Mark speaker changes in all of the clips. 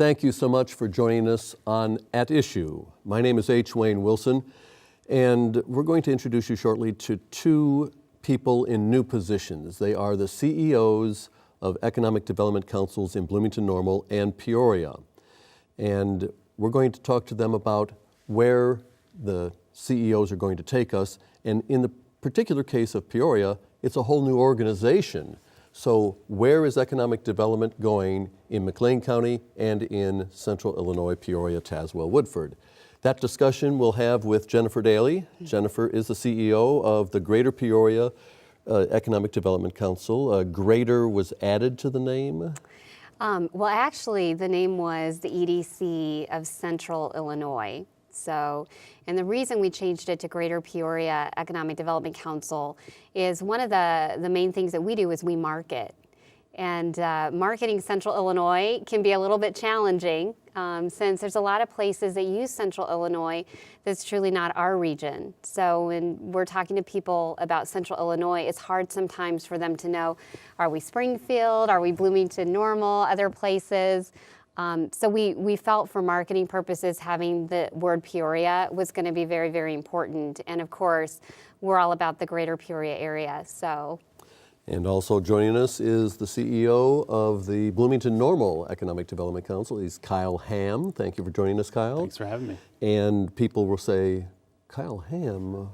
Speaker 1: Thank you so much for joining us on At Issue. My name is H. Wayne Wilson, and we're going to introduce you shortly to two people in new positions. They are the CEOs of Economic Development Councils in Bloomington Normal and Peoria. And we're going to talk to them about where the CEOs are going to take us. And in the particular case of Peoria, it's a whole new organization. So where is economic development going in McLean County and in Central Illinois, Peoria, Tazewell, Woodford? That discussion we'll have with Jennifer Daly. Jennifer is the CEO of the Greater Peoria Economic Development Council. Greater was added to the name?
Speaker 2: Well, actually, the name was the EDC of Central Illinois. So, and the reason we changed it to Greater Peoria Economic Development Council is one of the main things that we do is we market. And marketing Central Illinois can be a little bit challenging since there's a lot of places that use Central Illinois that's truly not our region. So when we're talking to people about Central Illinois, it's hard sometimes for them to know, are we Springfield, are we Bloomington Normal, other places? So we felt for marketing purposes having the word Peoria was going to be very, very important. And of course, we're all about the Greater Peoria area. So.
Speaker 1: And also joining us is the CEO of the Bloomington Normal Economic Development Council. He's Kyle Ham. Thank you for joining us, Kyle.
Speaker 3: Thanks for having me.
Speaker 1: And people will say, Kyle Ham?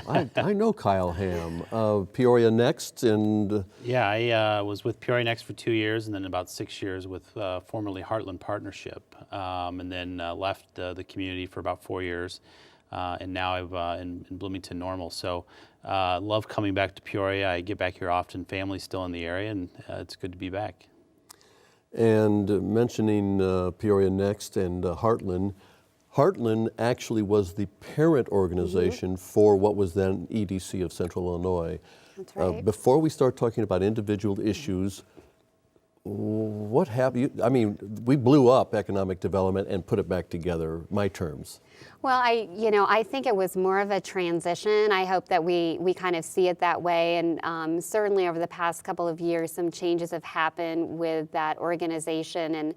Speaker 1: I know Kyle Ham. Peoria Next and...
Speaker 3: Yeah, I was with Peoria Next for 2 years and then about 6 years with formerly Heartland Partnership, and then left the community for about 4 years. And now I'm in Bloomington Normal. So love coming back to Peoria. I get back here often. Family's still in the area, and it's good to be back.
Speaker 1: And mentioning Peoria Next and Heartland, Heartland actually was the parent organization for what was then EDC of Central Illinois.
Speaker 2: That's right.
Speaker 1: Before we start talking about individual issues, what happened? I mean, we blew up economic development and put it back together, my terms.
Speaker 2: Well, I think it was more of a transition. I hope that we kind of see it that way. And certainly over the past couple of years, some changes have happened with that organization. And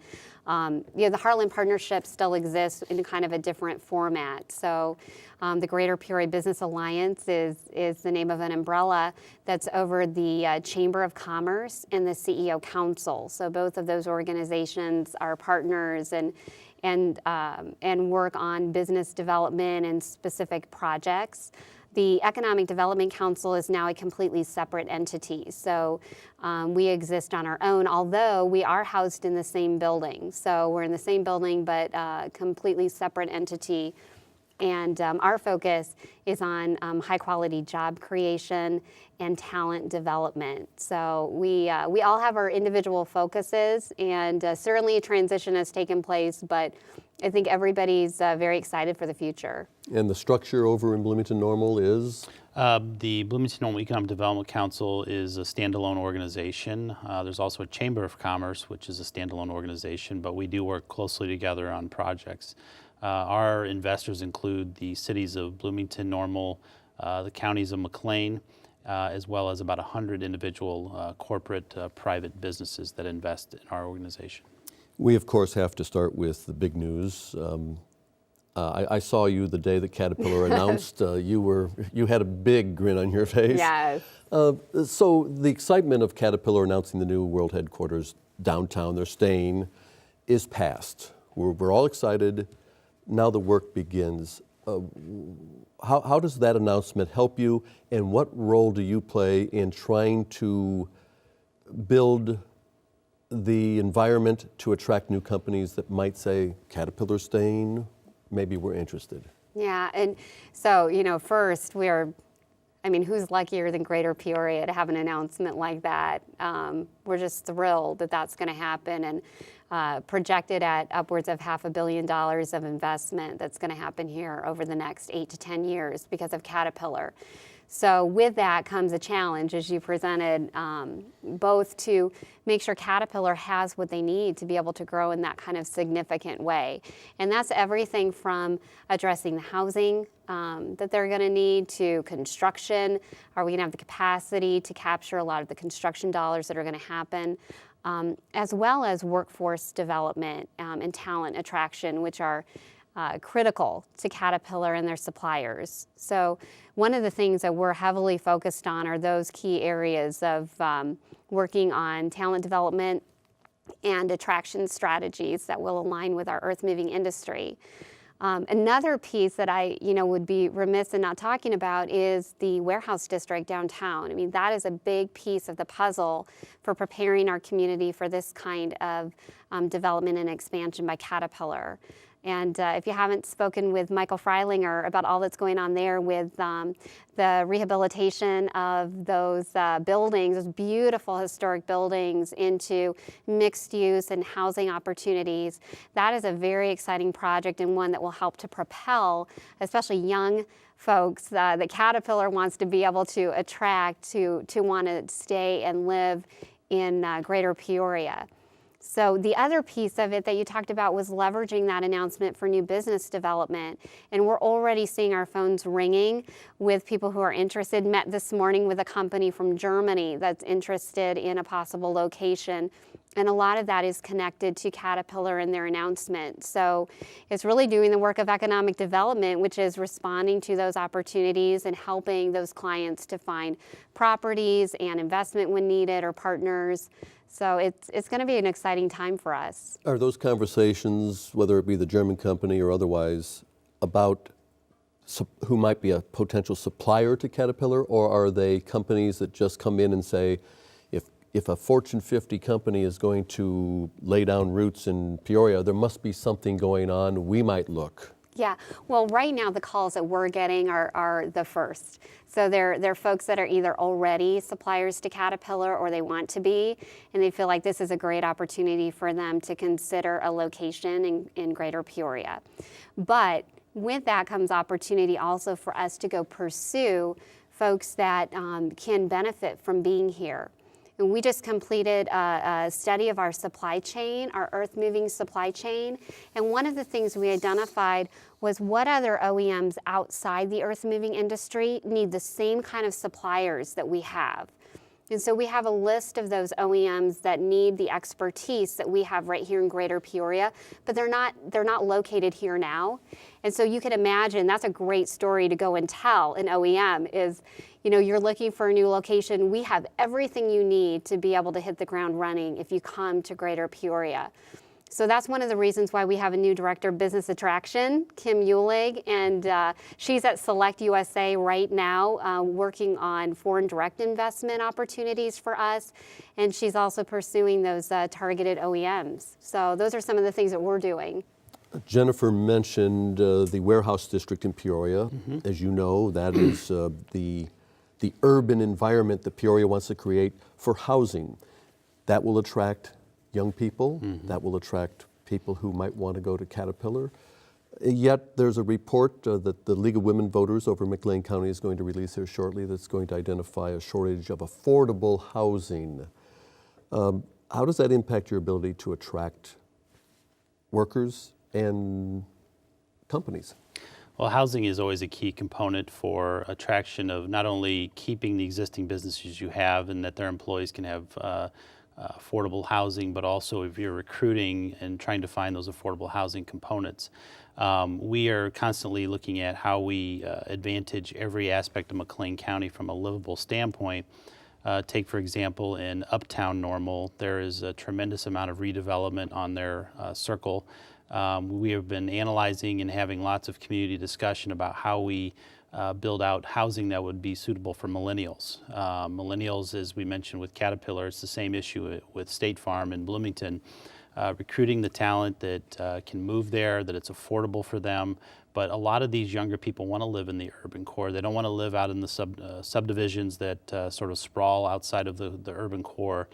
Speaker 2: the Heartland Partnership still exists in kind of a different format. So the Greater Peoria Business Alliance is the name of an umbrella that's over the Chamber of Commerce and the CEO Council. So both of those organizations are partners and work on business development and specific projects. The Economic Development Council is now a completely separate entity. So we exist on our own, although we are housed in the same building. So we're in the same building, but completely separate entity. And our focus is on high quality job creation and talent development. So we all have our individual focuses, and certainly a transition has taken place, but I think everybody's very excited for the future.
Speaker 1: And the structure over in Bloomington Normal is?
Speaker 3: The Bloomington Normal Economic Development Council is a standalone organization. There's also a Chamber of Commerce, which is a standalone organization, but we do work closely together on projects. Our investors include the cities of Bloomington Normal, the counties of McLean, as well as about 100 individual corporate private businesses that invest in our organization.
Speaker 1: We, of course, have to start with the big news. I saw you the day that Caterpillar announced. You had a big grin on your face.
Speaker 2: Yes.
Speaker 1: So the excitement of Caterpillar announcing the new world headquarters downtown, they're staying, is past. We're all excited. Now the work begins. How does that announcement help you, and what role do you play in trying to build the environment to attract new companies that might say, Caterpillar's staying, maybe we're interested?
Speaker 2: Yeah, and so, first who's luckier than Greater Peoria to have an announcement like that? We're just thrilled that that's going to happen, and projected at upwards of $500 million of investment that's going to happen here over the next 8 to 10 years because of Caterpillar. So with that comes a challenge, as you presented, both to make sure Caterpillar has what they need to be able to grow in that kind of significant way. And that's everything from addressing the housing that they're going to need to construction. Are we going to have the capacity to capture a lot of the construction dollars that are going to happen? as well as workforce development and talent attraction, which are critical to Caterpillar and their suppliers. So one of the things that we're heavily focused on are those key areas of working on talent development and attraction strategies that will align with our earth-moving industry. Another piece that I would be remiss in not talking about is the warehouse district downtown. I mean, that is a big piece of the puzzle for preparing our community for this kind of development and expansion by Caterpillar. And if you haven't spoken with Michael Freilinger about all that's going on there with the rehabilitation of those buildings, those beautiful historic buildings, into mixed use and housing opportunities, that is a very exciting project and one that will help to propel, especially young folks that Caterpillar wants to be able to attract to want to stay and live in Greater Peoria. So the other piece of it that you talked about was leveraging that announcement for new business development. And we're already seeing our phones ringing with people who are interested. Met this morning with a company from Germany that's interested in a possible location. And a lot of that is connected to Caterpillar and their announcement. So it's really doing the work of economic development, which is responding to those opportunities and helping those clients to find properties and investment when needed or partners. So it's going to be an exciting time for us.
Speaker 1: Are those conversations, whether it be the German company or otherwise, about who might be a potential supplier to Caterpillar, or are they companies that just come in and say, if a Fortune 50 company is going to lay down roots in Peoria, there must be something going on, we might look?
Speaker 2: Yeah, well, right now the calls that we're getting are the first. So they're folks that are either already suppliers to Caterpillar or they want to be, and they feel like this is a great opportunity for them to consider a location in Greater Peoria. But with that comes opportunity also for us to go pursue folks that can benefit from being here. And we just completed a study of our supply chain, our earth-moving supply chain. And one of the things we identified was what other OEMs outside the earth-moving industry need the same kind of suppliers that we have. And so we have a list of those OEMs that need the expertise that we have right here in Greater Peoria, but they're not located here now. And so you can imagine that's a great story to go and tell an OEM is, you're looking for a new location. We have everything you need to be able to hit the ground running if you come to Greater Peoria. So that's one of the reasons why we have a new director of business attraction, Kim Eulig, and she's at Select USA right now working on foreign direct investment opportunities for us, and she's also pursuing those targeted OEMs. So those are some of the things that we're doing.
Speaker 1: Jennifer mentioned the warehouse district in Peoria. Mm-hmm. As you know, that is the urban environment that Peoria wants to create for housing. That will attract young people, mm-hmm. that will attract people who might want to go to Caterpillar. Yet there's a report that the League of Women Voters over McLean County is going to release here shortly that's going to identify a shortage of affordable housing. How does that impact your ability to attract workers and companies?
Speaker 3: Well, housing is always a key component for attraction of not only keeping the existing businesses you have and that their employees can have affordable housing, but also if you're recruiting and trying to find those affordable housing components. We are constantly looking at how we advantage every aspect of McLean County from a livable standpoint. Take, for example, in Uptown Normal, there is a tremendous amount of redevelopment on their circle. We have been analyzing and having lots of community discussion about how we build out housing that would be suitable for millennials. Millennials, as we mentioned with Caterpillar, it's the same issue with State Farm in Bloomington. Recruiting the talent that can move there, that it's affordable for them. But a lot of these younger people want to live in the urban core. They don't want to live out in the subdivisions that sort of sprawl outside of the urban core.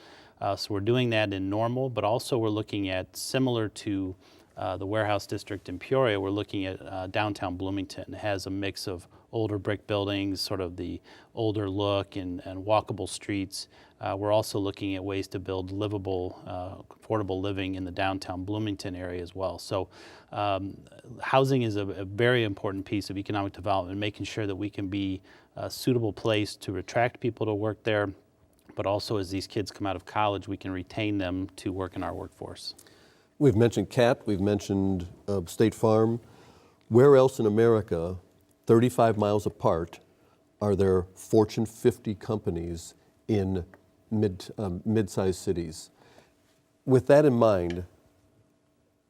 Speaker 3: So we're doing that in Normal, but also we're looking at, similar to the warehouse district in Peoria, we're looking at downtown Bloomington. It has a mix of older brick buildings, sort of the older look and walkable streets. We're also looking at ways to build livable, affordable living in the downtown Bloomington area as well. So housing is a very important piece of economic development, making sure that we can be a suitable place to attract people to work there, but also as these kids come out of college, we can retain them to work in our workforce.
Speaker 1: We've mentioned CAT, we've mentioned State Farm. Where else in America, 35 miles apart, are there Fortune 50 companies in mid-sized cities? With that in mind,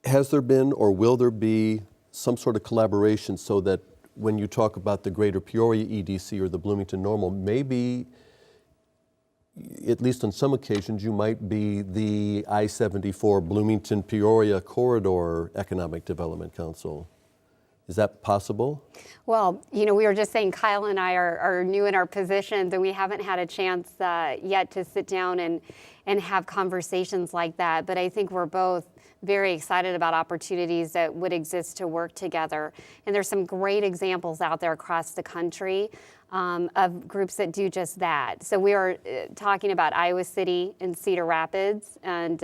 Speaker 1: has there been or will there be some sort of collaboration so that when you talk about the greater Peoria EDC or the Bloomington Normal, maybe, at least on some occasions, you might be the I-74 Bloomington-Peoria Corridor Economic Development Council? Is that possible?
Speaker 2: Well, we were just saying Kyle and I are new in our positions, and we haven't had a chance yet to sit down and have conversations like that. But I think we're both very excited about opportunities that would exist to work together. And there's some great examples out there across the country of groups that do just that. So we are talking about Iowa City and Cedar Rapids, and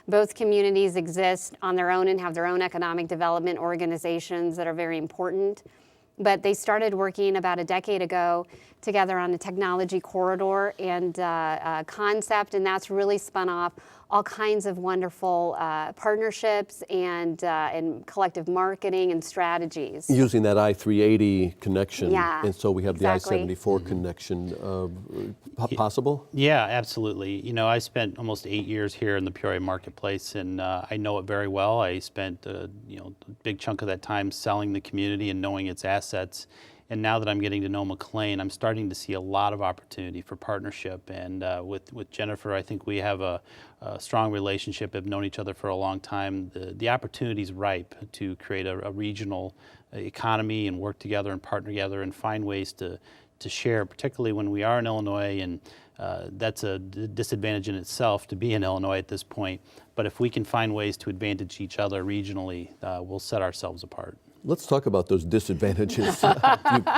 Speaker 2: both communities exist on their own and have their own economic development organizations that are very important. But they started working about a decade ago together on a technology corridor and concept, and that's really spun off all kinds of wonderful partnerships and collective marketing and strategies.
Speaker 1: Using that I-380 connection,
Speaker 2: Yeah,
Speaker 1: and so we have
Speaker 2: exactly.
Speaker 1: the I-74 connection. Possible?
Speaker 3: Yeah, absolutely. I spent almost 8 years here in the Peoria marketplace, and I know it very well. I spent a big chunk of that time selling the community and knowing its assets. And now that I'm getting to know McLean, I'm starting to see a lot of opportunity for partnership. And with Jennifer, I think we have a strong relationship, have known each other for a long time. The opportunity is ripe to create a regional economy and work together and partner together and find ways to share, particularly when we are in Illinois. And that's a disadvantage in itself to be in Illinois at this point. But if we can find ways to advantage each other regionally, we'll set ourselves apart.
Speaker 1: Let's talk about those disadvantages.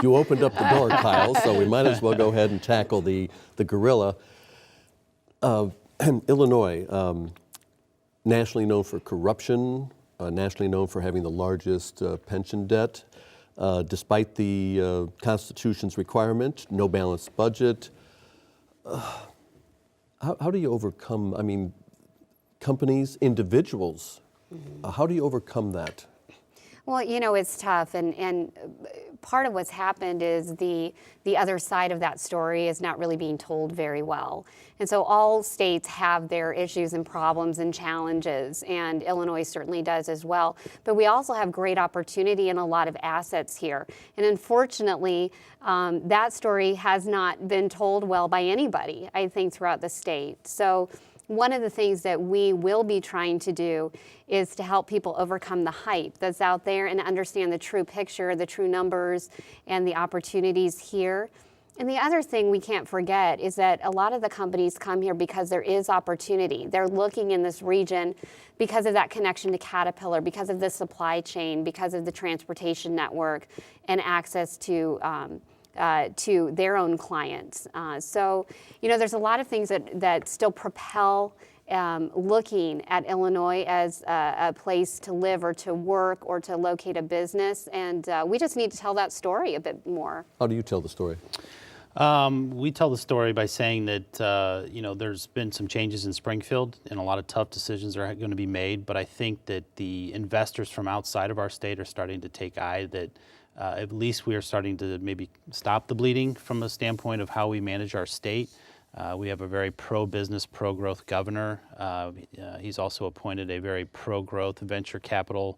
Speaker 1: You opened up the door, Kyle, so we might as well go ahead and tackle the gorilla. Illinois, nationally known for corruption, nationally known for having the largest pension debt, despite the Constitution's requirement, no balanced budget. How do you overcome, companies, individuals, how do you overcome that?
Speaker 2: Well, it's tough, and part of what's happened is the other side of that story is not really being told very well. And so all states have their issues and problems and challenges, and Illinois certainly does as well. But we also have great opportunity and a lot of assets here. And unfortunately, that story has not been told well by anybody, I think, throughout the state. So one of the things that we will be trying to do is to help people overcome the hype that's out there and understand the true picture, the true numbers, and the opportunities here. And the other thing we can't forget is that a lot of the companies come here because there is opportunity. They're looking in this region because of that connection to Caterpillar, because of the supply chain, because of the transportation network, and access to their own clients. So, there's a lot of things that still propel looking at Illinois as a place to live or to work or to locate a business. And we just need to tell that story a bit more.
Speaker 1: How do you tell the story?
Speaker 3: We tell the story by saying that, there's been some changes in Springfield and a lot of tough decisions are going to be made. But I think that the investors from outside of our state are starting to take eye that at least we are starting to maybe stop the bleeding from a standpoint of how we manage our state. We have a very pro-business, pro-growth governor. He's also appointed a very pro-growth venture capital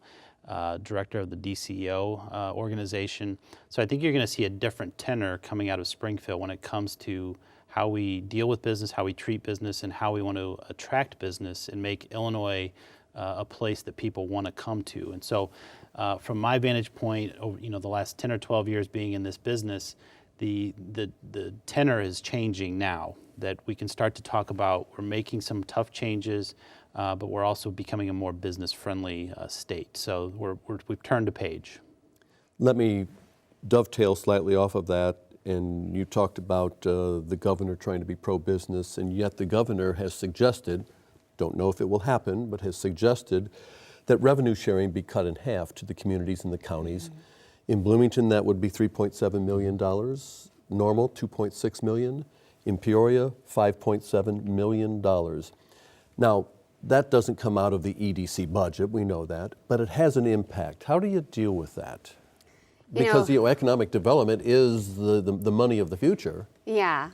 Speaker 3: director of the DCEO organization. So I think you're going to see a different tenor coming out of Springfield when it comes to how we deal with business, how we treat business, and how we want to attract business and make Illinois a place that people want to come to. And so from my vantage point, over the last 10 or 12 years being in this business, the tenor is changing now, that we can start to talk about we're making some tough changes, but we're also becoming a more business-friendly state. So we've turned a page.
Speaker 1: Let me dovetail slightly off of that. And you talked about the governor trying to be pro-business, and yet the governor has suggested, don't know if it will happen, but has suggested that revenue sharing be cut in half to the communities and the counties. Mm-hmm. In Bloomington, that would be $3.7 million. Normal, $2.6 million. In Peoria, $5.7 million. Now, that doesn't come out of the EDC budget, we know that, but it has an impact. How do you deal with that? Because economic development is the money of the future.
Speaker 2: Yeah,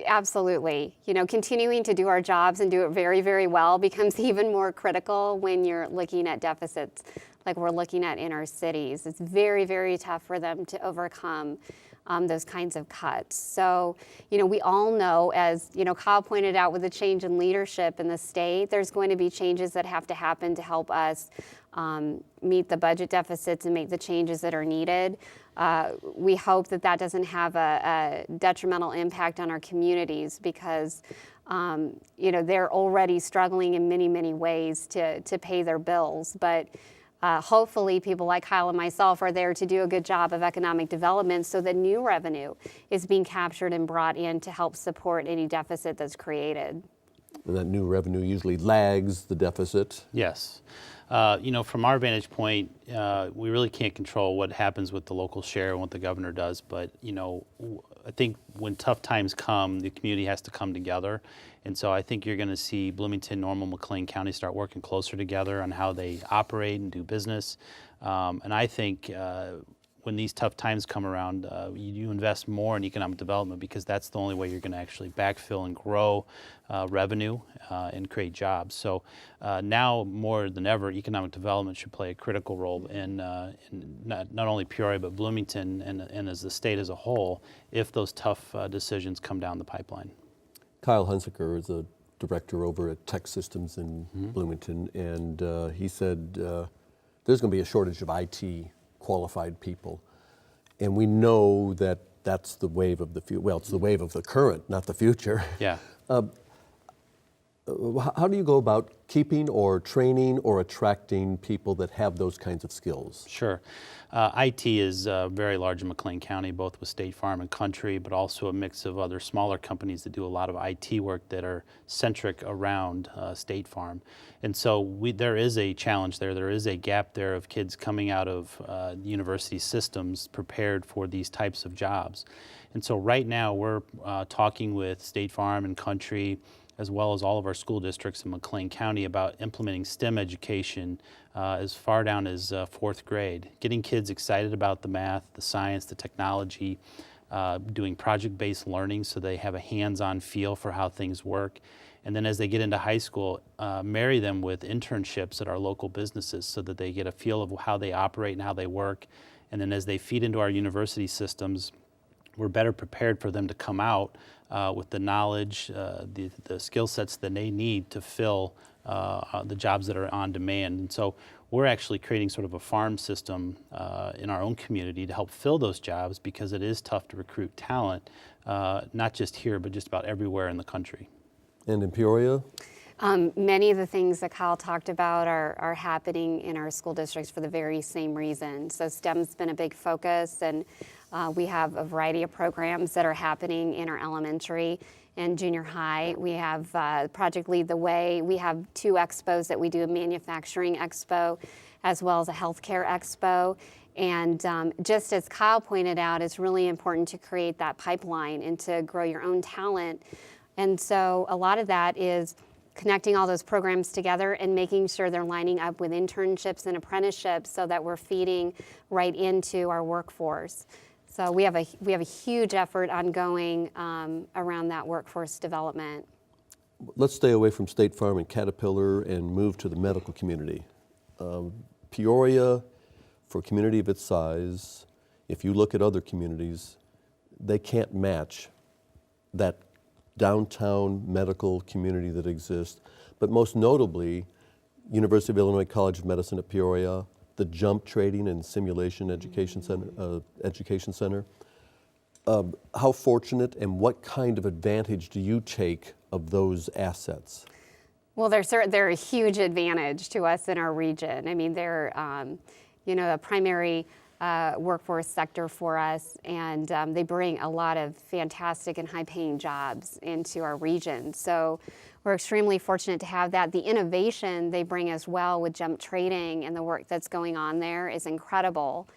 Speaker 2: absolutely. Continuing to do our jobs and do it very, very well becomes even more critical when you're looking at deficits like we're looking at in our cities. It's very, very tough for them to overcome those kinds of cuts. So, we all know, as Kyle pointed out, with the change in leadership in the state, there's going to be changes that have to happen to help us meet the budget deficits and make the changes that are needed. We hope that doesn't have a detrimental impact on our communities because they're already struggling in many, many ways to pay their bills. But hopefully people like Kyle and myself are there to do a good job of economic development so that new revenue is being captured and brought in to help support any deficit that's created.
Speaker 1: And that new revenue usually lags the deficit.
Speaker 3: Yes. From our vantage point, we really can't control what happens with the local share and what the governor does. But, I think when tough times come, the community has to come together. And so I think you're going to see Bloomington, Normal, McLean County start working closer together on how they operate and do business. And I think when these tough times come around, you invest more in economic development because that's the only way you're going to actually backfill and grow revenue and create jobs. So now more than ever, economic development should play a critical role in not only Peoria but Bloomington and as the state as a whole if those tough decisions come down the pipeline.
Speaker 1: Kyle Hunsaker is a director over at Tech Systems in Bloomington, and he said there's going to be a shortage of IT qualified people. And we know that that's the wave of the future. Well, it's the wave of the current, not the future.
Speaker 3: Yeah.
Speaker 1: How do you go about keeping or training or attracting people that have those kinds of skills?
Speaker 3: Sure. IT is very large in McLean County, both with State Farm and Country, but also a mix of other smaller companies that do a lot of IT work that are centric around State Farm. And so there is a challenge there. There is a gap there of kids coming out of university systems prepared for these types of jobs. And so right now we're talking with State Farm and Country, as well as all of our school districts in McLean County about implementing STEM education as far down as fourth grade, getting kids excited about the math, the science, the technology, doing project-based learning so they have a hands-on feel for how things work. And then as they get into high school, marry them with internships at our local businesses so that they get a feel of how they operate and how they work. And then as they feed into our university systems, we're better prepared for them to come out with the knowledge, the skill sets that they need to fill the jobs that are on demand. And so we're actually creating sort of a farm system in our own community to help fill those jobs because it is tough to recruit talent, not just here, but just about everywhere in the country.
Speaker 1: And in Peoria?
Speaker 2: Many of the things that Kyle talked about are happening in our school districts for the very same reason. So STEM's been a big focus, and we have a variety of programs that are happening in our elementary and junior high. We have Project Lead the Way. We have 2 expos that we do, a manufacturing expo as well as a healthcare expo. And just as Kyle pointed out, it's really important to create that pipeline and to grow your own talent. And so a lot of that is connecting all those programs together and making sure they're lining up with internships and apprenticeships so that we're feeding right into our workforce. So we have a huge effort ongoing around that workforce development.
Speaker 1: Let's stay away from State Farm and Caterpillar and move to the medical community. Peoria, for a community of its size, if you look at other communities, they can't match that downtown medical community that exists, but most notably, University of Illinois College of Medicine at Peoria, the Jump Trading and Simulation Education Center. How fortunate and what kind of advantage do you take of those assets?
Speaker 2: Well, they're a huge advantage to us in our region. I mean, they're a primary workforce sector for us, and they bring a lot of fantastic and high-paying jobs into our region. So we're extremely fortunate to have that. The innovation they bring as well with Jump Trading and the work that's going on there is incredible.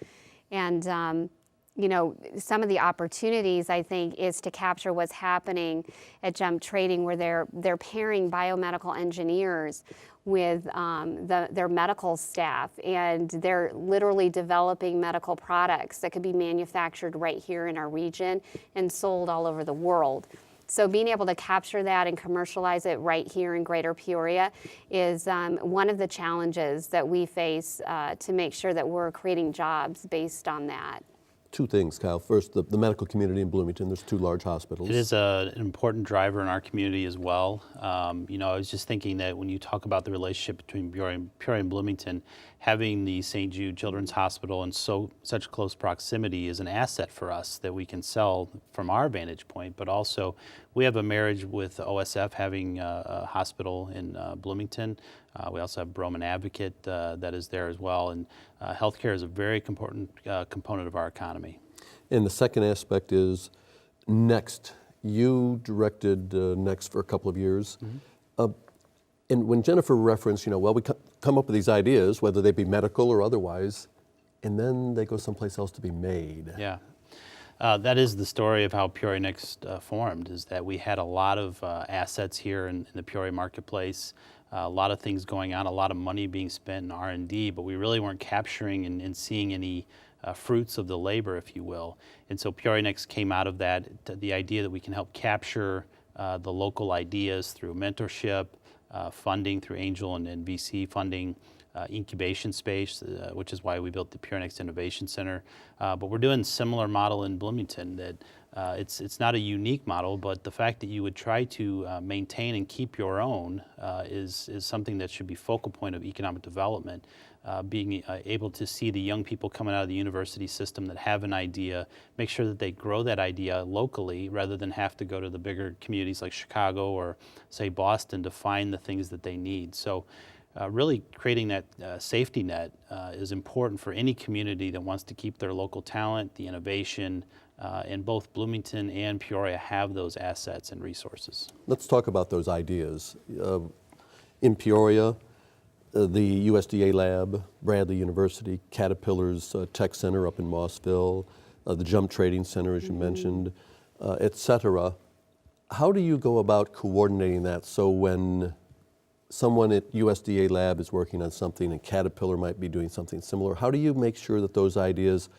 Speaker 2: And some of the opportunities, I think, is to capture what's happening at Jump Trading, where they're pairing biomedical engineers with their medical staff, and they're literally developing medical products that could be manufactured right here in our region and sold all over the world. So being able to capture that and commercialize it right here in Greater Peoria is one of the challenges that we face to make sure that we're creating jobs based on that.
Speaker 1: Two things, Kyle. First, the medical community in Bloomington. There's 2 large hospitals.
Speaker 3: It is an important driver in our community as well. I was just thinking that when you talk about the relationship between Peoria and Bloomington, having the St. Jude Children's Hospital in such close proximity is an asset for us that we can sell from our vantage point. But also, we have a marriage with OSF having a hospital in Bloomington. We also have Broman Advocate that is there as well. And healthcare is a very important component of our economy.
Speaker 1: And the second aspect is Next. You directed Next for a couple of years. Mm-hmm. And when Jennifer referenced, we come up with these ideas, whether they be medical or otherwise, and then they go someplace else to be made.
Speaker 3: Yeah. That is the story of how Peoria Next formed, is that we had a lot of assets here in the Peoria marketplace, a lot of things going on, a lot of money being spent in R&D, but we really weren't capturing and seeing any fruits of the labor, if you will. And so Peoria Next came out of that, the idea that we can help capture the local ideas through mentorship, funding through angel and VC funding, incubation space, which is why we built the Peoria Next Innovation Center. But we're doing a similar model in Bloomington that it's not a unique model, but the fact that you would try to maintain and keep your own is something that should be focal point of economic development. Being able to see the young people coming out of the university system that have an idea, make sure that they grow that idea locally rather than have to go to the bigger communities like Chicago or, say, Boston to find the things that they need. So really creating that safety net is important for any community that wants to keep their local talent, the innovation, and both Bloomington and Peoria have those assets and resources.
Speaker 1: Let's talk about those ideas. In Peoria, the USDA lab, Bradley University, Caterpillar's Tech Center up in Mossville, the Jump Trading Center, as you mentioned, et cetera. How do you go about coordinating that so when someone at USDA lab is working on something and Caterpillar might be doing something similar, how do you make sure that those ideas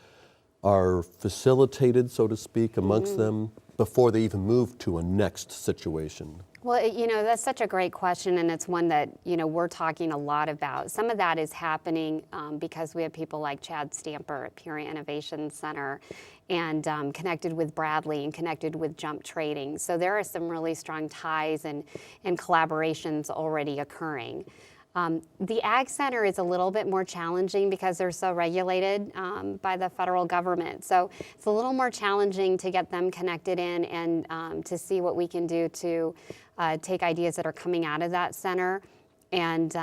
Speaker 1: are facilitated, so to speak, amongst them before they even move to a next situation?
Speaker 2: Well, that's such a great question, and it's one that, we're talking a lot about. Some of that is happening because we have people like Chad Stamper at Peoria Innovation Center and connected with Bradley and connected with Jump Trading. So there are some really strong ties and collaborations already occurring. The Ag Center is a little bit more challenging because they're so regulated by the federal government. So it's a little more challenging to get them connected in and to see what we can do to take ideas that are coming out of that center and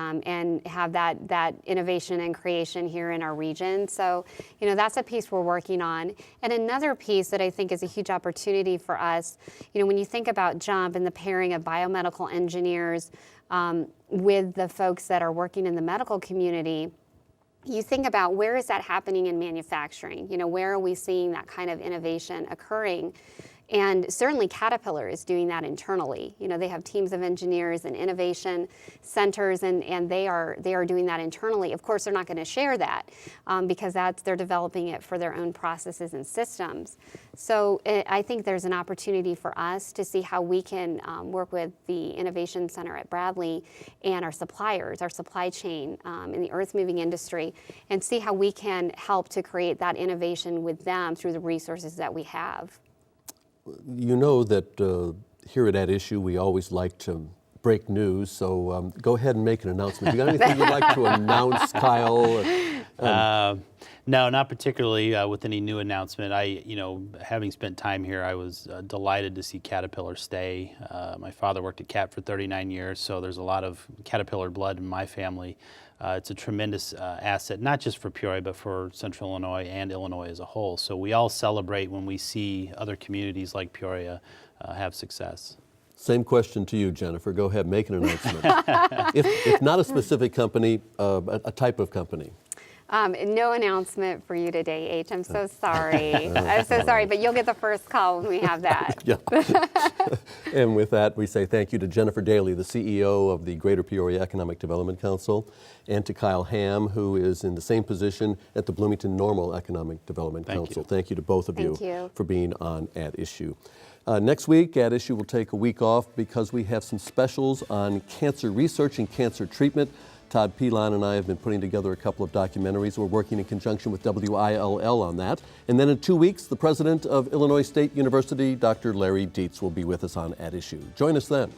Speaker 2: have that innovation and creation here in our region. So, that's a piece we're working on. And another piece that I think is a huge opportunity for us, when you think about Jump and the pairing of biomedical engineers with the folks that are working in the medical community, you think about where is that happening in manufacturing? Where are we seeing that kind of innovation occurring? And certainly Caterpillar is doing that internally. They have teams of engineers and innovation centers, and they are doing that internally. Of course, they're not going to share that because they're developing it for their own processes and systems. So I think there's an opportunity for us to see how we can work with the Innovation Center at Bradley and our suppliers, our supply chain in the earth-moving industry, and see how we can help to create that innovation with them through the resources that we have.
Speaker 1: You know that here at Issue, we always like to break news, so go ahead and make an announcement. You got anything you'd like to announce, Kyle?
Speaker 3: No, not particularly with any new announcement. Having spent time here, I was delighted to see Caterpillar stay. My father worked at Cat for 39 years, so there's a lot of Caterpillar blood in my family. It's a tremendous asset, not just for Peoria, but for Central Illinois and Illinois as a whole. So we all celebrate when we see other communities like Peoria have success.
Speaker 1: Same question to you, Jennifer. Go ahead, make an announcement. if not a specific company, a type of company.
Speaker 2: No announcement for you today, H. I'm so sorry. I'm so sorry, but you'll get the first call when we have that.
Speaker 1: Yeah. And with that, we say thank you to Jennifer Daly, the CEO of the Greater Peoria Economic Development Council, and to Kyle Ham, who is in the same position at the Bloomington Normal Economic Development Council. Thank you to both of
Speaker 2: Thank you
Speaker 1: for being on At Issue. Next week, At Issue will take a week off because we have some specials on cancer research and cancer treatment. Todd Pilon and I have been putting together a couple of documentaries. We're working in conjunction with WILL on that. And then in 2 weeks, the president of Illinois State University, Dr. Larry Dietz, will be with us on At Issue. Join us then.